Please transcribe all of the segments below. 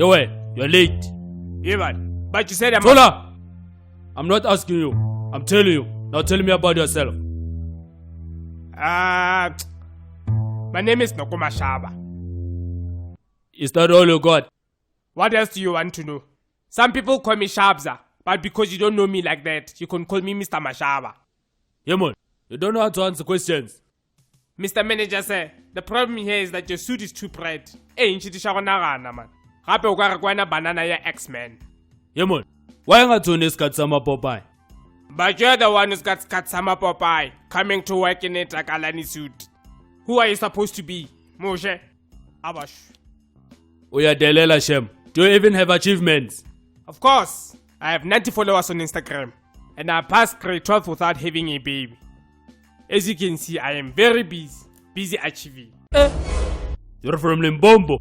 Yo, you're late. Yeah, man. But you said Tola! I'm not asking you. I'm telling you. Now tell me about yourself. My name is Noko Mashaba. Is that all you got? What else do you want to know? Some people call me Shabza, but because you don't know me like that, you can call me Mr. Mashaba. Yeah, man. You don't know how to answer questions. Mr. Manager sir, the problem here is that your suit is too bright. Hey, nchitisha konagana man. Gape o ka re kwena banana ya X-Men. Yeah, man. Why not to cut some Popeye? But you're the one who's got Skatsama Popeye coming to work in a Takalani suit. Who are you supposed to be? Moshe? Abash. We are Delela Shem. Do you even have achievements? Of course. I have 90 followers on Instagram. And I passed grade 12 without having a baby. As you can see, I am very busy achieving. You're from Limbombo.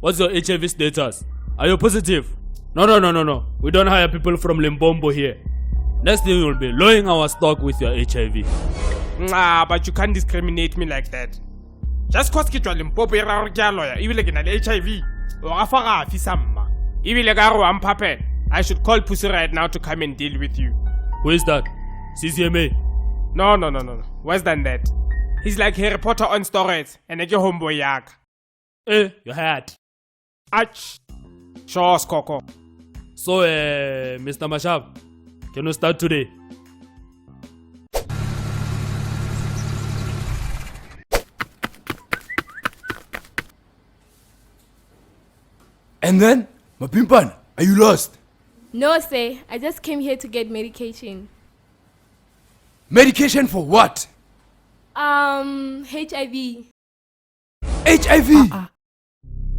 What's your HIV status? Are you positive? No. We don't hire people from Limbombo here. Next thing you'll be lowering our stock with your HIV. Nah, but you can't discriminate me like that. Just cause kitwa Limpopo era re kya lawyer, ibile ke na le HIV. O ga fa ga fisa mma. Ibile ka re wa mpapela. I should call Pussy right now to come and deal with you. Who is that? CCMA? No. Worse than that. He's like Harry Potter on steroids and a homeboy yak. Your hat. Ach. Sure, Coco. So, Mr. Mashab, can you start today? And then, Mapimpan, are you lost? No, sir. I just came here to get medication. Medication for what? HIV. HIV?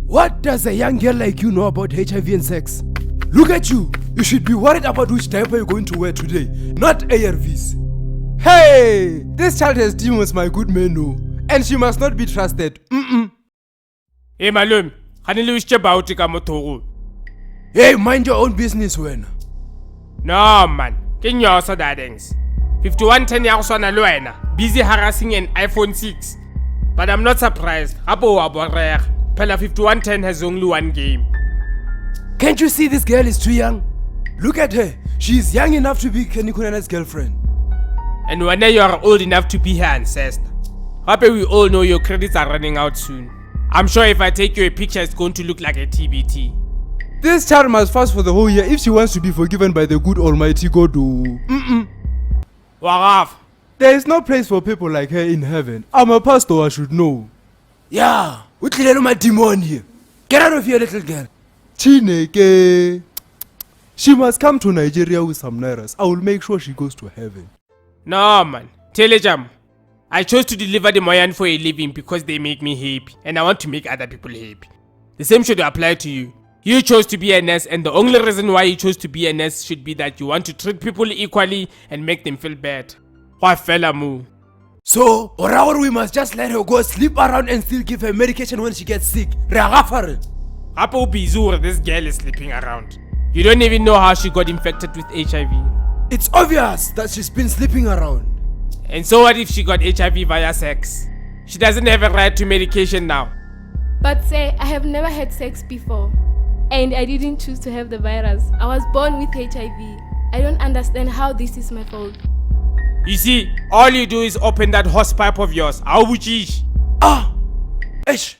What does a young girl like you know about HIV and sex? Look at you. You should be worried about which diaper you're going to wear today, not ARVs. Hey! This child has demons, my good man, no. And she must not be trusted. Hey, Malum. Hanili wish about ka motoro. Hey, mind your own business, when. No, man. Can you also that things? 5110 years on a luena. Busy harassing an iPhone 6. But I'm not surprised. Apo waborere. Pella 5110 has only one game. Can't you see this girl is too young? Look at her. She is young enough to be Kenny Kunana's girlfriend. And when you are old enough to be her ancestor. Happy we all know your credits are running out soon. I'm sure if I take you a picture, it's going to look like a TBT. This child must fast for the whole year if she wants to be forgiven by the good Almighty God. Waraf. There is no place for people like her in heaven. I'm a pastor, I should know. Yeah, what's my demon here? Get out of here, little girl. Chineke. She must come to Nigeria with some nairas. I will make sure she goes to heaven. No, man. Telejam. I chose to deliver the Moyan for a living because they make me happy. And I want to make other people happy. The same should apply to you. You chose to be a nurse, and the only reason why you chose to be a nurse should be that you want to treat people equally and make them feel bad. Why fella moo? So, or we must just let her go sleep around and still give her medication when she gets sick. Apo Bizur, this girl is sleeping around. You don't even know how she got infected with HIV. It's obvious that she's been sleeping around. And so what if she got HIV via sex? She doesn't have a right to medication now. But sir, I have never had sex before. And I didn't choose to have the virus. I was born with HIV. I don't understand how this is my fault. You see, all you do is open that horse pipe of yours. Ish.